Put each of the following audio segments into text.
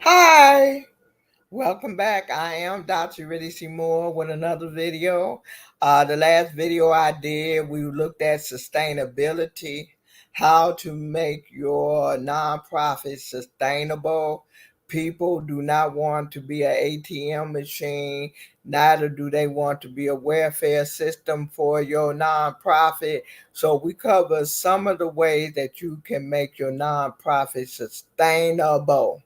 Hi, welcome back. I am Dr. Riddy Seymour with another video. The last video I did, we looked at sustainability, how to make your nonprofit sustainable. People do not want to be an ATM machine, neither do they want to be a welfare system for your nonprofit. So we cover some of the ways that you can make your nonprofit sustainable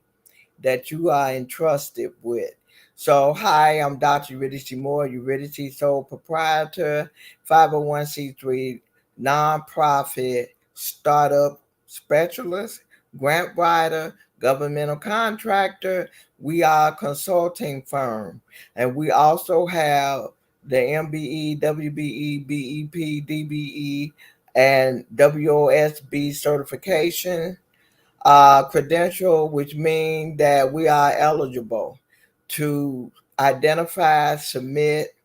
that you are entrusted with. So, hi, I'm Dr. Eurydice Moore, Eurydice Sole Proprietor, 501c3 nonprofit startup specialist, grant writer, governmental contractor. We are a consulting firm, and we also have the MBE, WBE, BEP, DBE, and WOSB certification credential, which means that we are eligible to identify, submit,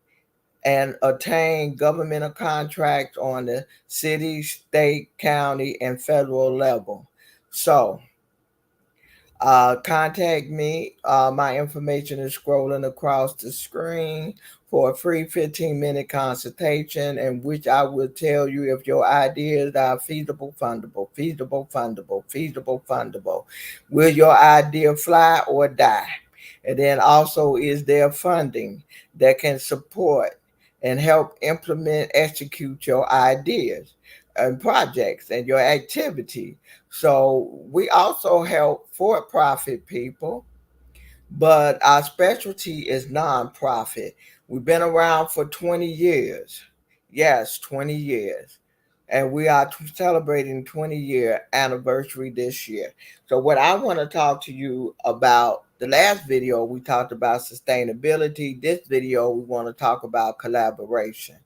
and attain governmental contracts on the city, state, county, and federal level. So, contact me. My information is scrolling across the screen for a free 15-minute consultation in which I will tell you if your ideas are feasible, fundable, feasible, fundable, feasible, fundable. Will your idea fly or die? And then also, is there funding that can support and help implement, execute your ideas and projects and your activity? So we also help for-profit people, but our specialty is nonprofit. We've been around for 20 years. Yes, 20 years. And we are celebrating 20-year anniversary this year. So what I want to talk to you about, the last video we talked about sustainability. This video we want to talk about collaboration.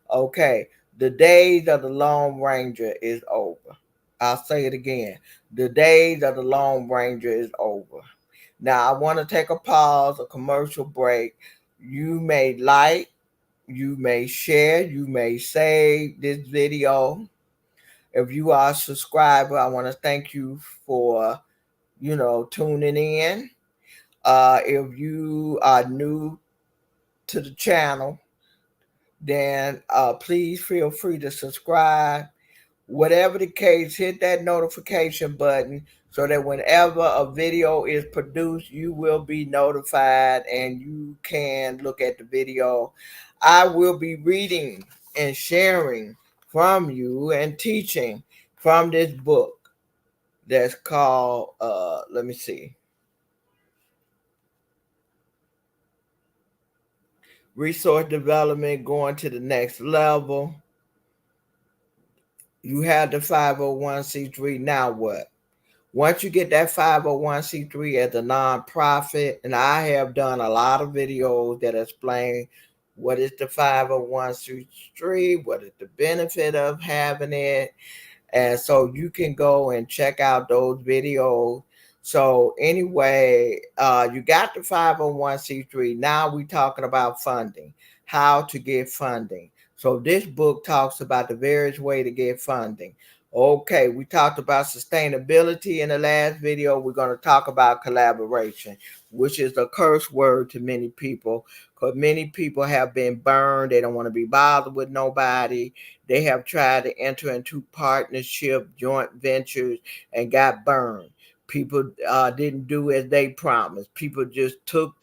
Okay, the days of the Lone Ranger is over. I'll say it again. The days of the Lone Ranger is over. Now, I want to take a pause, a commercial break. You may like, you may share, you may save this video. If you are a subscriber, I want to thank you for, tuning in. If you are new to the channel, then please feel free to subscribe. Whatever the case, hit that notification button so that whenever a video is produced, you will be notified and you can look at the video. I will be reading and sharing from you and teaching from this book that's called, let me see, Resource Development Going to the Next Level. You have the 501c3. Now what? Once you get that 501c3 as a nonprofit, and I have done a lot of videos that explain what is the 501c3, what is the benefit of having it. And so you can go and check out those videos. So anyway, you got the 501c3. Now we're talking about funding, how to get funding. So this book talks about the various way to get funding. Okay, we talked about sustainability in the last video. We're going to talk about collaboration, which is a curse word to many people because many people have been burned. They don't want to be bothered with nobody. They have tried to enter into partnership, joint ventures, and got burned. People didn't do as they promised. People just took.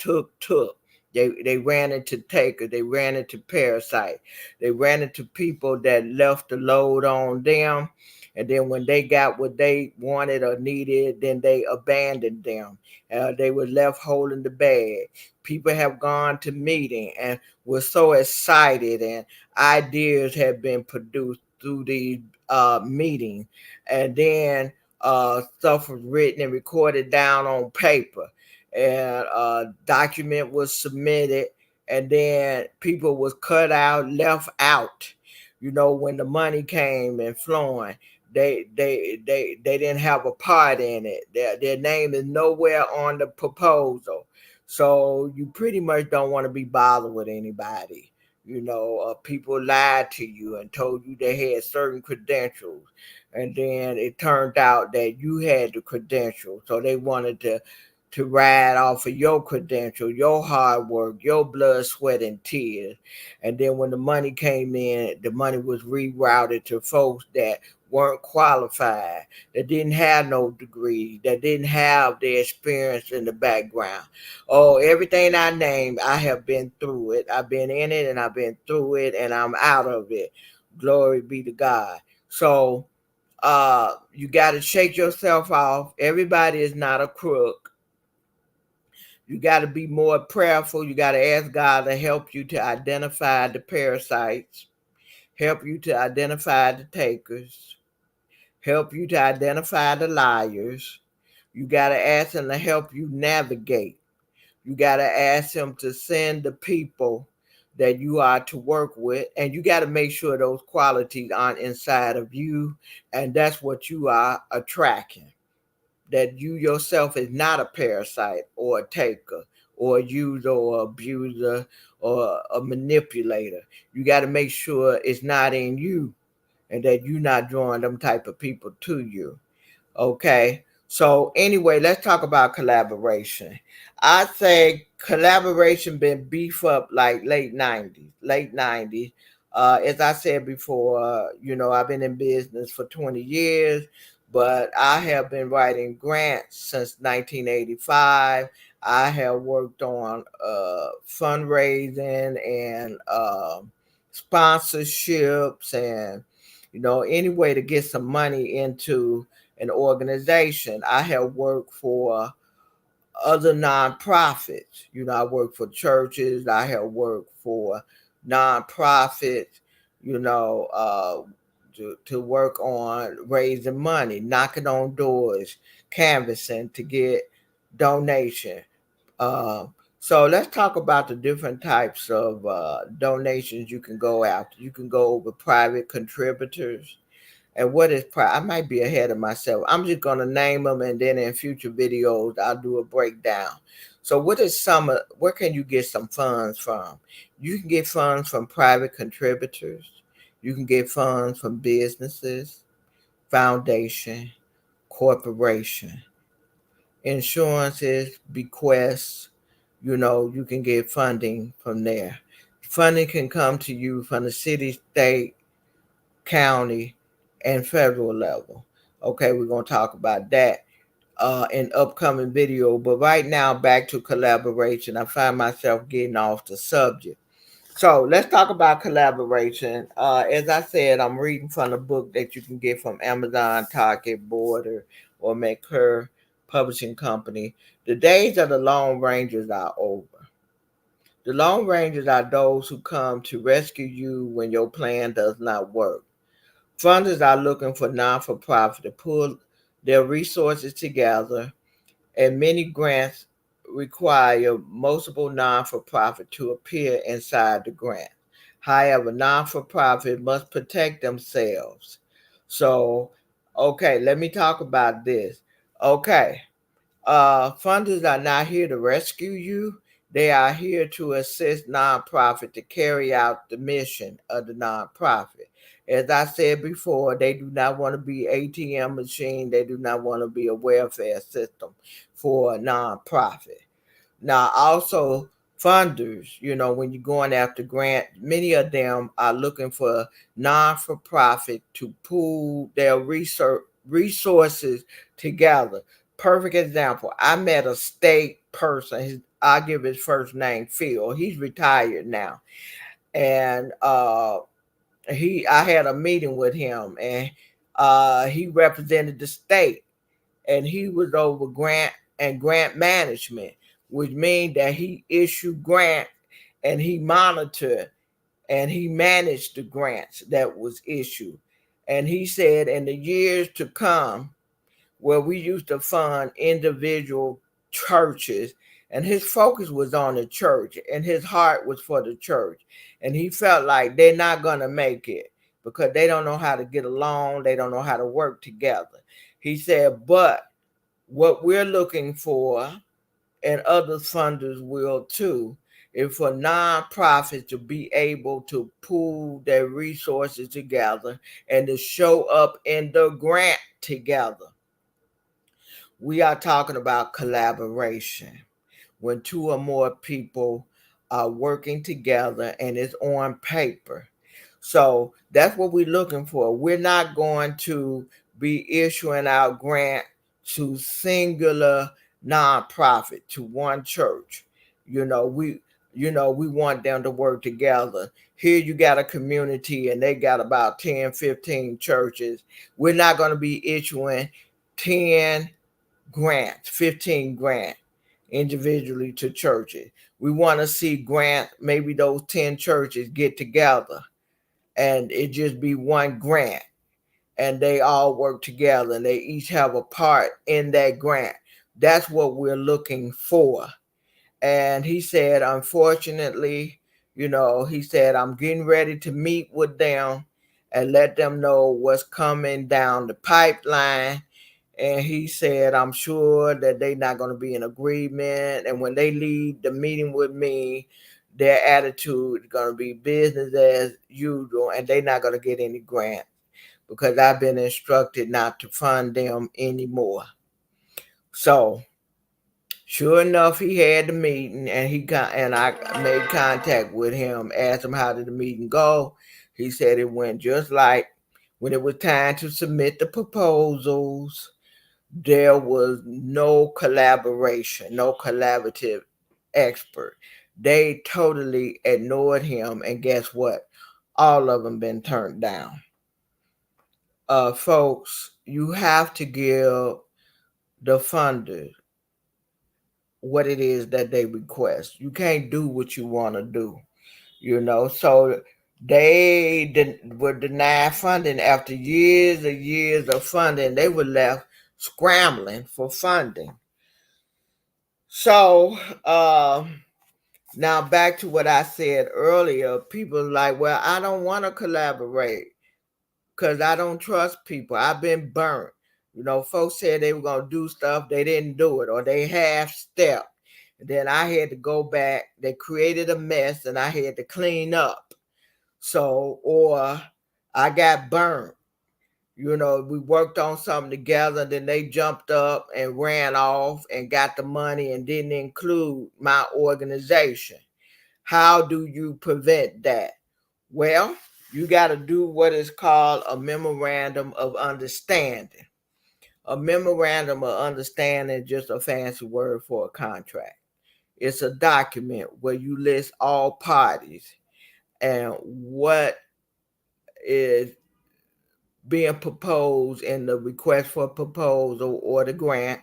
They ran into takers. They ran into parasites. They ran into people that left the load on them. And then when they got what they wanted or needed, then they abandoned them. They were left holding the bag. People have gone to meeting and were so excited, and ideas have been produced through these meetings. And then stuff was written and recorded down on paper, and a document was submitted, and then people was cut out, left out. When the money came and flowing, they didn't have a part in it. Their name is nowhere on the proposal. So you pretty much don't want to be bothered with anybody. People lied to you and told you they had certain credentials, and then it turned out that you had the credentials. So they wanted to to ride off of your credential, your hard work, your blood, sweat, and tears. And then when the money came in, the money was rerouted to folks that weren't qualified, that didn't have no degree, that didn't have the experience in the background. Oh, everything I named, I have been through it. I've been in it and I've been through it and I'm out of it. Glory be to God. So you got to shake yourself off. Everybody is not a crook. You got to be more prayerful. You got to ask God to help you to identify the parasites, help you to identify the takers, help you to identify the liars. You got to ask him to help you navigate. You got to ask him to send the people that you are to work with, and you got to make sure those qualities aren't inside of you, and that's what you are attracting. That you yourself is not a parasite or a taker or a user or abuser or a manipulator. You got to make sure it's not in you and that you're not drawing them type of people to you. Okay. So anyway, let's talk about collaboration. I say collaboration been beef up like late 90s, late 90s. As I said before, I've been in business for 20 years, but I have been writing grants since 1985. I have worked on fundraising and sponsorships and, any way to get some money into an organization. I have worked for other nonprofits. I work for churches. I have worked for nonprofits, you know, uh, to work on raising money, knocking on doors, canvassing to get donation. Uh, so let's talk about the different types of donations you can go after. You can go with private contributors. And what is I might be ahead of myself. I'm just going to name them, and then in future videos I'll do a breakdown. So where can you get some funds from? You can get funds from private contributors. You can get funds from businesses, foundation, corporation, insurances, bequests. You can get funding from there. Funding can come to you from the city, state, county, and federal level. Okay, we're going to talk about that in upcoming video. But right now, back to collaboration. I find myself getting off the subject. So let's talk about collaboration. As I said, I'm reading from the book that you can get from Amazon, Target, Border, or McClure Publishing Company. The days of the Lone Rangers are over. The Lone Rangers are those who come to rescue you when your plan does not work. Funders are looking for non-for-profit to pull their resources together, and many grants require multiple non-for-profit to appear inside the grant. However, non-for-profit must protect themselves. So, okay, let me talk about this. Okay, funders are not here to rescue you. They are here to assist nonprofit to carry out the mission of the nonprofit. As I said before, they do not want to be ATM machine. They do not want to be a welfare system for a nonprofit. Now, also funders, when you're going after grant, many of them are looking for non-for-profit to pool their resources together. Perfect example. I met a state person. I'll give his first name Phil. He's retired now, and I had a meeting with him, and he represented the state, and he was over grant and grant management, which means that he issued grant and he monitored and he managed the grants that was issued. And he said in the years to come, where we used to fund individual churches, and his focus was on the church and his heart was for the church, and he felt like they're not going to make it because they don't know how to get along, they don't know how to work together. He said, but what we're looking for, and other funders will too, is for nonprofits to be able to pool their resources together and to show up in the grant together. we are talking about collaboration. When two or more people are working together and it's on paper. So that's what we're looking for. We're not going to be issuing out grant to singular nonprofit, to one church. You know, we want them to work together. Here you got a community and they got about 10, 15 churches. We're not going to be issuing 10 grants, 15 grants individually to churches. We want to see grant, maybe those 10 churches get together and it just be one grant and they all work together and they each have a part in that grant. That's what we're looking for. And he said, unfortunately, he said, I'm getting ready to meet with them and let them know what's coming down the pipeline. And he said, I'm sure that they're not going to be in agreement. And when they leave the meeting with me, their attitude is going to be business as usual, and they're not going to get any grant because I've been instructed not to fund them anymore. So, sure enough, he had the meeting, and I made contact with him, asked him how did the meeting go. He said it went just like when it was time to submit the proposals. There was no collaboration, no collaborative expert. They totally ignored him, and guess what? All of them been turned down. Folks, you have to give the funders what it is that they request. You can't do what you want to do, So they were denied funding after years and years of funding. They were left scrambling for funding. So now back to what I said earlier. People like, well, I don't want to collaborate because I don't trust people. I've been burnt. Folks said they were going to do stuff, they didn't do it, or they half-stepped. Then I had to go back. They created a mess and I had to clean up. So, or I got burnt. We worked on something together, then they jumped up and ran off and got the money and didn't include my organization. How do you prevent that? Well, you got to do what is called a memorandum of understanding. A memorandum of understanding is just a fancy word for a contract. It's a document where you list all parties and what is being proposed in the request for proposal or the grant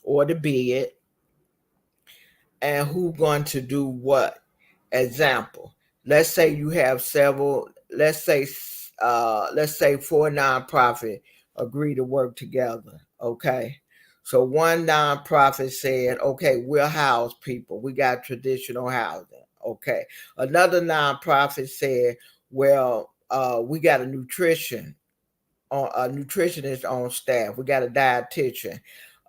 or the bid, and who's going to do what. Example, let's say you have several, let's say 4 nonprofits agree to work together. Okay. So one nonprofit said, okay, we'll house people. We got traditional housing. Okay. Another nonprofit said, well, we got a nutritionist on staff. We got a dietitian.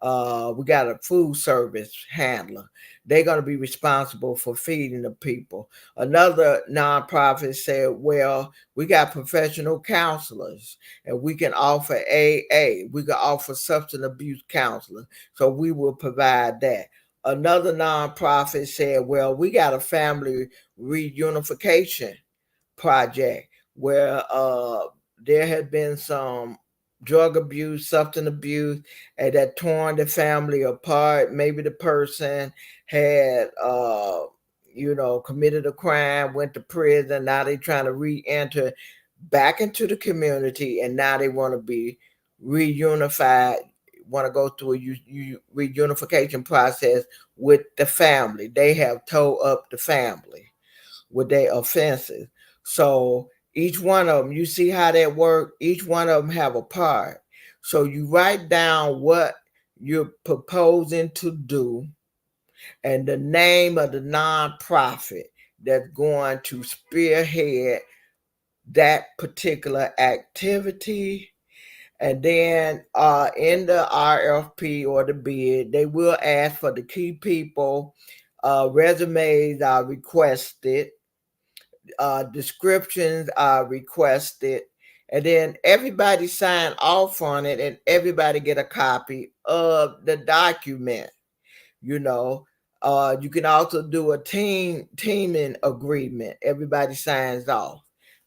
We got a food service handler. They're going to be responsible for feeding the people. Another nonprofit said, well, we got professional counselors and we can offer AA. We can offer substance abuse counselors. So we will provide that. Another nonprofit said, well, we got a family reunification project where there had been some drug abuse, substance abuse, and that torn the family apart. Maybe the person had, committed a crime, went to prison. Now they trying to re-enter back into the community, and now they want to be reunified, want to go through a reunification process with the family. They have tore up the family with their offenses. So each one of them, you see how that work? Each one of them have a part. So you write down what you're proposing to do and the name of the nonprofit that's going to spearhead that particular activity. And then in the RFP or the bid, they will ask for the key people. Resumes are requested. Descriptions are requested, and then everybody sign off on it, and everybody get a copy of the document. You know, you can also do a teaming agreement. Everybody signs off.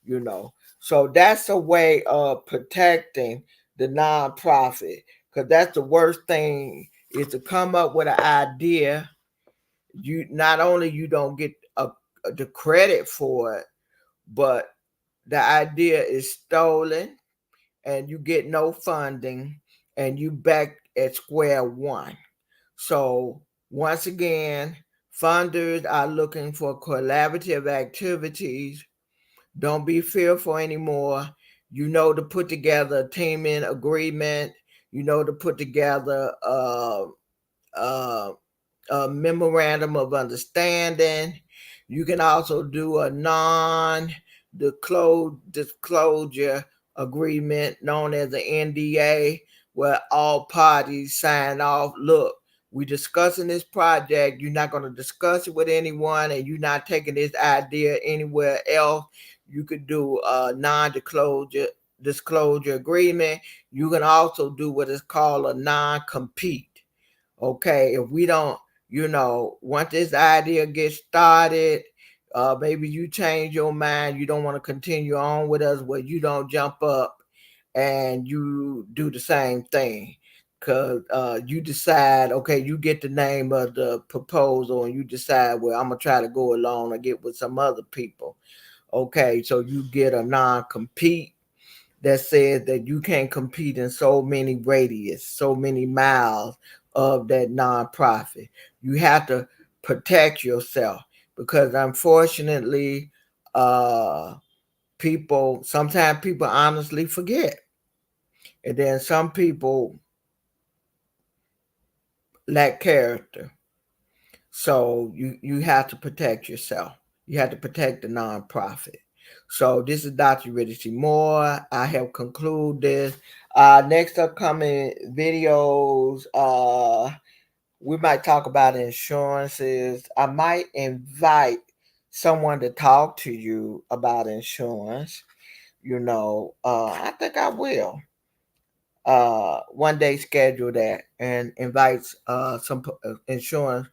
You know, so that's a way of protecting the nonprofit, because that's the worst thing is to come up with an idea. You not only you don't get the credit for it, but the idea is stolen, and you get no funding, and you back at square one. So once again, funders are looking for collaborative activities. Don't be fearful anymore. You know to put together a teaming agreement. You know to put together uh, a memorandum of understanding. You can also do a non-disclosure agreement known as an NDA, where all parties sign off. Look, we discussing this project. You're not going to discuss it with anyone, and you're not taking this idea anywhere else. You could do a non-disclosure agreement. You can also do what is called a non-compete. Okay, if we don't, once this idea gets started, maybe you change your mind, you don't want to continue on with us, well, you don't jump up and you do the same thing. Because you decide, okay, you get the name of the proposal and you decide, well, I'm going to try to go along and get with some other people. Okay, so you get a non compete that says that you can't compete in so many radius, so many miles of that nonprofit. You have to protect yourself, because unfortunately, sometimes people honestly forget. And then some people lack character. So you have to protect yourself. You have to protect the nonprofit. So this is Dr. Riddick Moore. I have concluded this. Next upcoming videos, we might talk about insurances. I might invite someone to talk to you about insurance. I think I will one day schedule that and invite some insurance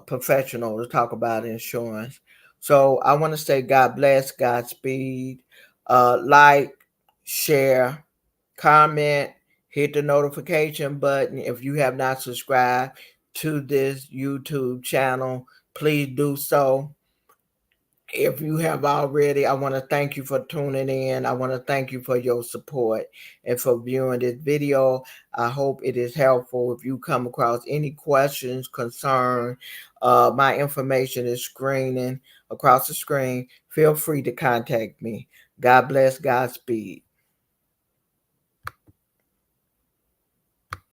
professional to talk about insurance. So I want to say God bless, Godspeed. Like, share, comment, hit the notification button. If you have not subscribed to this YouTube channel, please do so. If you have already, I want to thank you for tuning in. I want to thank you for your support and for viewing this video. I hope it is helpful. If you come across any questions, concern, my information is screening across the screen. Feel free to contact me. God bless, Godspeed.